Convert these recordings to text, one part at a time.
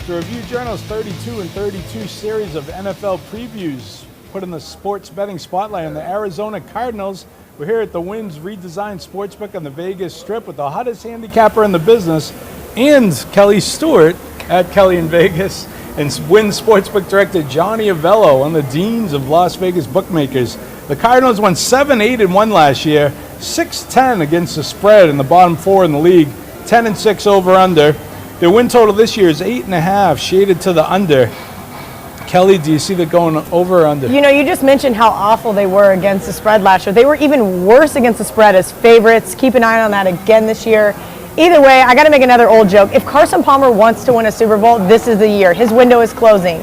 To review Journal's 32 and 32 series of NFL previews, putting the sports betting spotlight on the Arizona Cardinals. We're here at the Wynn's redesigned sportsbook on the Vegas Strip with the hottest handicapper in the business and Kelly Stewart at Kelly in Vegas, and Wynn Sportsbook Director Johnny Avello, one of the deans of Las Vegas bookmakers. The Cardinals won 7-8-1 last year, 6-10 against the spread in the bottom four in the league, 10-6 over-under. Their win total this year is 8.5, shaded to the under. Kelly, do you see that going over or under? You know, you just mentioned how awful they were against the spread last year. They were even worse against the spread as favorites. Keep an eye on that again this year. Either way, I got to make another old joke. If Carson Palmer wants to win a Super Bowl, this is the year. His window is closing.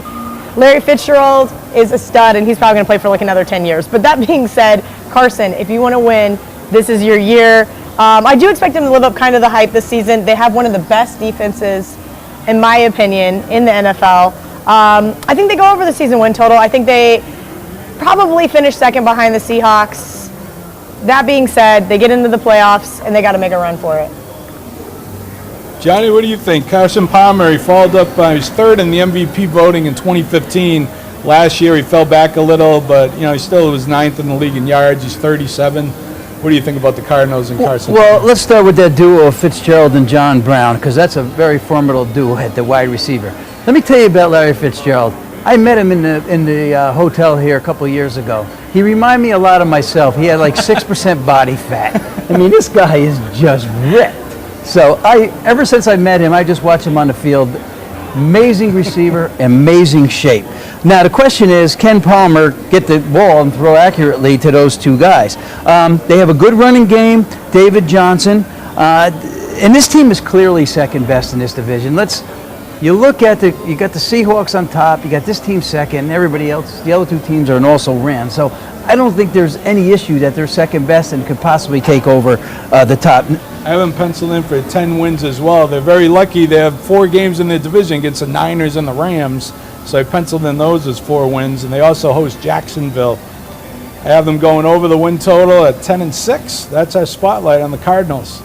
Larry Fitzgerald is a stud, and he's probably going to play for like another 10 years. But that being said, Carson, if you want to win, this is your year. I do expect them to live up kind of the hype this season. They have one of the best defenses, in my opinion, in the NFL. I think they go over the season win total. I think they probably finish second behind the Seahawks. That being said, they get into the playoffs, and they got to make a run for it. Johnny, what do you think? Carson Palmer, he followed up, he was third in the MVP voting in 2015. Last year he fell back a little, but he still was ninth in the league in yards. He's 37. What do you think about the Cardinals and Carson? Well, let's start with that duo of Fitzgerald and John Brown, because that's a very formidable duo at the wide receiver. Let me tell you about Larry Fitzgerald. I met him in the hotel here a couple of years ago. He reminded me a lot of myself. He had like 6% body fat. I mean, this guy is just ripped. So ever since I met him, I just watch him on the field. Amazing receiver, amazing shape. Now the question is, can Palmer get the ball and throw accurately to those two guys? They have a good running game, David Johnson, and this team is clearly second best in this division. You look at you got the Seahawks on top, you got this team second, and everybody else, the other two teams are also ran. So I don't think there's any issue that they're second best and could possibly take over the top. I have them penciled in for 10 wins as well. They're very lucky. They have 4 games in their division against the Niners and the Rams, so I penciled in those as 4 wins, and they also host Jacksonville. I have them going over the win total at 10-6. That's our spotlight on the Cardinals.